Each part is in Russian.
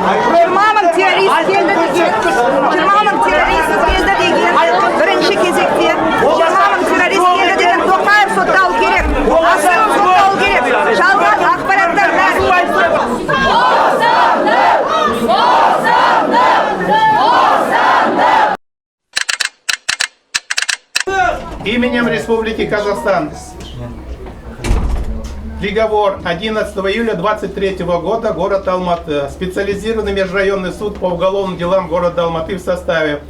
Жиырма террорист келді деген, 20 террорист келді деген, бірінші кезекте 20 террорист келді деген Тоқаев сотталу керек, Асылов сотталу керек, жалған ақпараттар Именем Республики Казахстан. Приговор 11 июля 23 года, город Алматы. Специализированный межрайонный суд по уголовным делам города Алматы в составе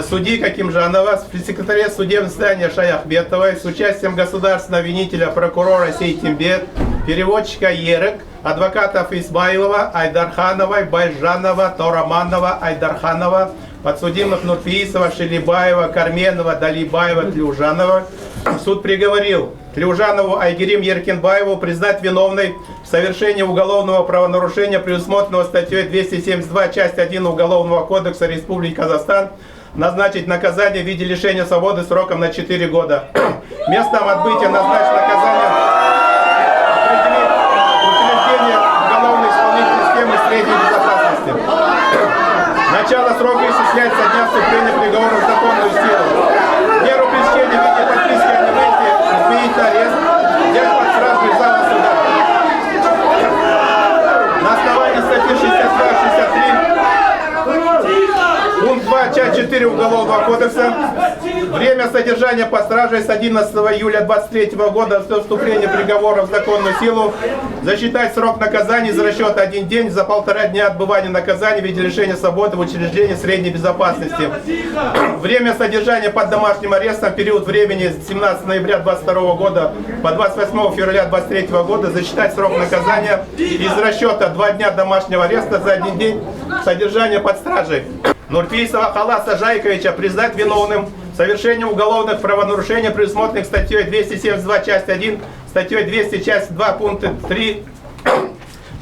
судьи Какимжанова, секретаря судебного здания Шаяхбетовой с участием государственного обвинителя прокурора Сейтимбет, переводчика Ерек, адвокатов Исмаилова, Айдарханова, Байжанова, Тораманова, Айдарханова, подсудимых Нурфиисова, Шелибаева, Карменова, Далибаева, Тлюжанова. Суд приговорил Тлюжанову Айгерим Еркинбаеву признать виновной в совершении уголовного правонарушения, предусмотренного статьей 272, часть 1 Уголовного кодекса Республики Казахстан, назначить наказание в виде лишения свободы сроком на 4 года. Местом отбытия назначить наказание определить учреждение уголовной исполнительной системы средней безопасности. Начало срока исчисляется со дня вступления приговора в законную силу. Меру пресечения в виде подписки о невыезде изменить арест, взять под стражу из зала суда. На основании статьи 62-63 пункт 2, часть 4 Уголовного кодекса время содержания под стражей с 11 июля 23 года до вступления приговора в законную силу засчитать срок наказания из расчета 1 день за 1,5 дня отбывания наказания в виде лишения свободы в учреждении средней безопасности. Время содержания под домашним арестом в период времени с 17 ноября 22 года по 28 февраля 23 года засчитать срок наказания из расчета 2 дня домашнего ареста за 1 день содержания под стражей. Нурфиисова Халаса Жайковича признать виновным в совершении уголовных правонарушений, предусмотренных статьей 272, часть 1, статьей 200, часть 2, пункты 3,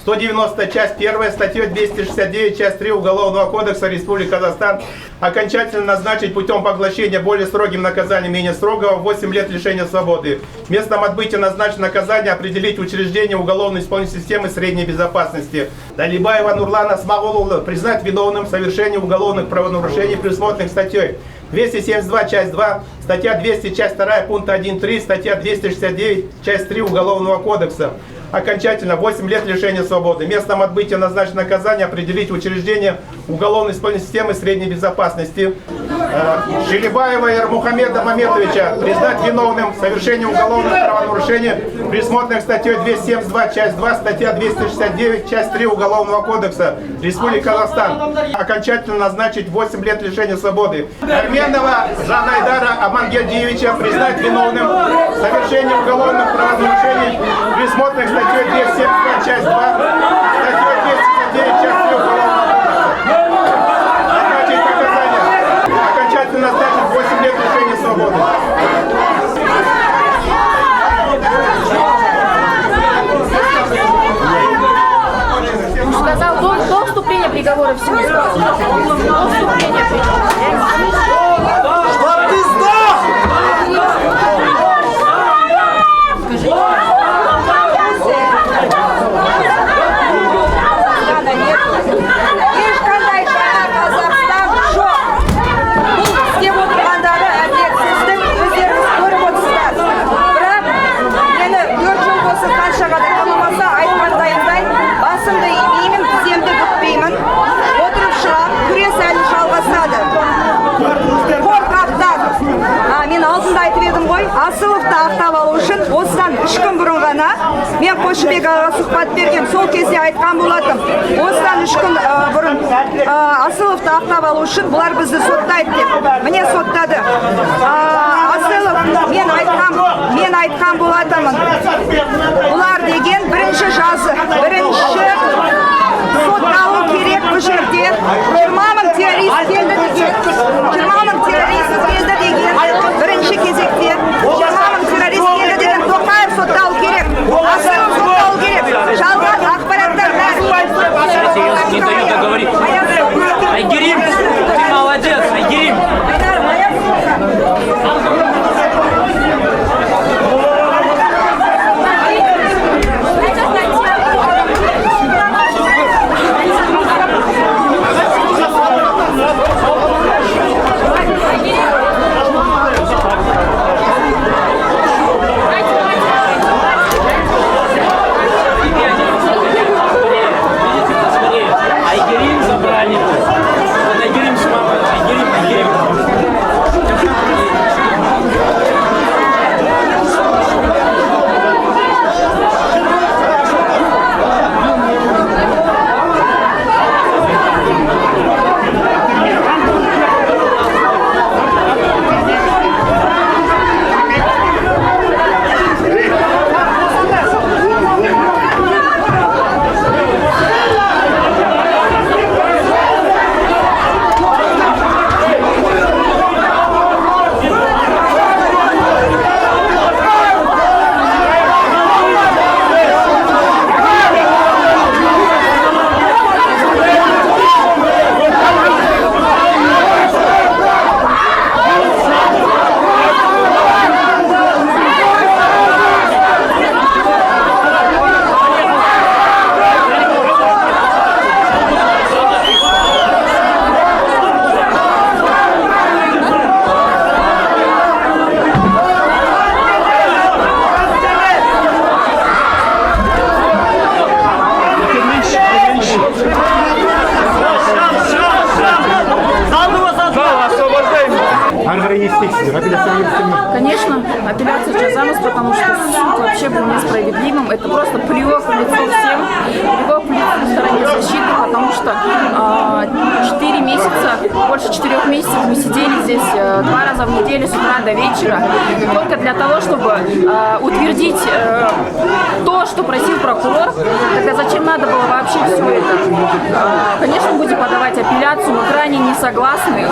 190, часть 1, статьей 269, часть 3 Уголовного кодекса Республики Казахстан окончательно назначить путем поглощения более строгим наказанием менее строгого 8 лет лишения свободы. Местом отбытия назначить наказание определить учреждение уголовной исполнительной системы средней безопасности. Далибаева Нурлана Смагуловна признать виновным в совершении уголовных правонарушений, предусмотренных статьей 272, часть 2, статья 200, часть 2, пункт 1.3, статья 269, часть 3 Уголовного кодекса. Окончательно 8 лет лишения свободы. Местом отбытия назначить наказание определить учреждение уголовной исполнительной системы средней безопасности. Шелибаева Ермухамеда Маметовича признать виновным в совершении уголовных правонарушений, предусмотренных статьей 272, часть 2, статья 269, часть 3 Уголовного кодекса Республики Казахстан. Окончательно назначить 8 лет лишения свободы. Карменова Жанайдара Амангельдиевича признать виновным в совершении уголовных правонарушений, предусмотренных статьей 272, часть 2, статьей 269, часть 3 Уголовного кодекса. Назначить наказание. Окончательно назначить 8 лет лишения свободы. Сказал до вступления приговора в силу. До вступления приговора. Чтоб ты сдох! ешқандай жаңа Қазақстан жоқ. Бұл істеп отырғандары әділетсіздік өздеріңіз көріп отырсыздар. Бірақ мені 4 жыл болса қанша қадір болмаса айтқандайымдай басымды имеймін, тіземді бүкпеймін. Отырып шығам, күрес әлі жалғасады. Қорқақтар. Мен алдында айтып едім ғой, Асыловты ақтап алу үшін осыдан 3 күн бұрын ғана мен Қойшыбек ағаға сұхбат берген, сол кезде айтқан болатым. Осыдан 3 күн бұрын Асыловты ақтап алу үшін бұлар бізді соттайды деп. Міне соттады. Асылов, мен айтқан болатымын. Бұлар деген бірінші сотталу керек бұл жерде. 20 террорист келді деген, 20 террорист келді деген, бірінші кезекте 20 террорист келді деген Тоқаев сотталу керек, Асылов сотталу керек, жалған ақпараттар Не дают договорить. Айгерим, ты молодец, Айгерим. апелляцию сейчас замуж, потому что суд вообще был несправедливым. Это просто плевок в лицо всем, плевок в лицо стороне защиты, потому что 4 месяца, больше 4 месяцев мы сидели здесь 2 раза в неделю с утра до вечера, только для того, чтобы утвердить то, что просил прокурор. Тогда зачем надо было вообще все это? Конечно, будем подавать апелляцию, мы крайне не согласны.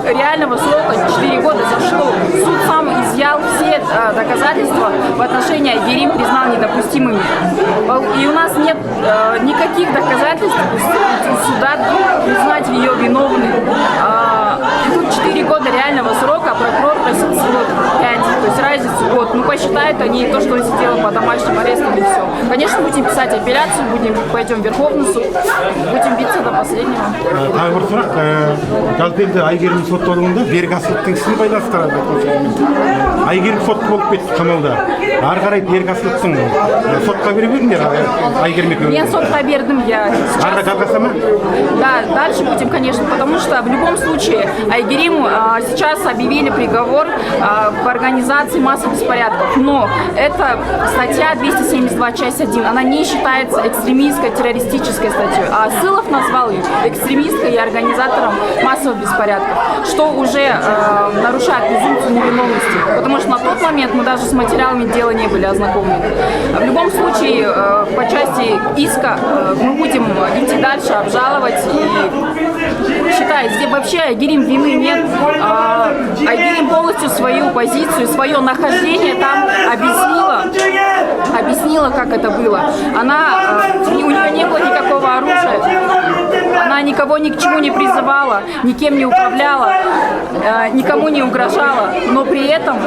Реального срока 4 года, за что суд сам изъял все доказательства в отношении Айгерим, признал недопустимыми. И у нас нет никаких доказательств у суда признать ее виновной. И тут 4 года реального срока, а прокурор просил всего 5, то есть разницу год. Ну, посчитают они то, что он сидел по домашним арестам, и все. Конечно, будем писать апелляцию, пойдем в Верховный суд, будем биться до последнего. Тағы бір сұрақ, жалпы енді Айгерім сотталуында берік асыловтың ісін байланыстырады. Айгерім сотты болып кетті қамауда. Ары қарай берік асыловтың сотқа бере беріңдер Айгерім екеуіңді. Мен сотқа бердім, я сейчас... Ары жалғаса ма? Да, дальше будем, конечно, потому что в любом случае Айгериму сейчас объявили приговор в организации массовых беспорядков. Но это статья 272, часть 1, она не считается экстремистской, террористической статьей. А Асылов назвал ее экстремисткой и организатором массовых беспорядков, что уже нарушает презумпцию невиновности. Потому что на тот момент мы даже с материалами дела не были ознакомлены. В любом случае, по части иска мы будем идти дальше, обжаловать и считать, здесь вообще Айгерим вины нет. Айгерим полностью свою позицию, свое нахождение там объяснила, как это было. У нее не было никакого оружия, она никого ни к чему не призывала, никем не управляла, никому не угрожала, но при этом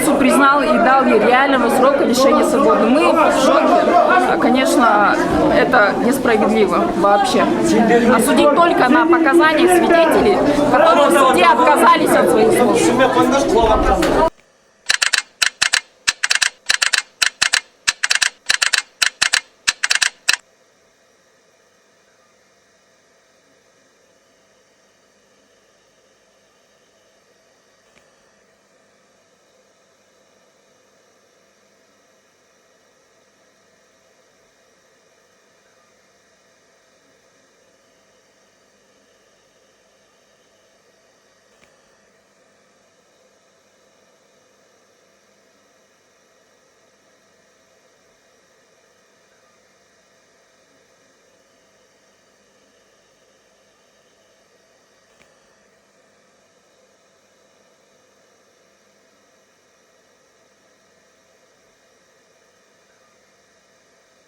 суд признал и дал ей реального срока лишения свободы. Мы в шоке. Конечно, это несправедливо вообще. Осудить только на показаниях свидетелей, которые в суде отказались от своих слов.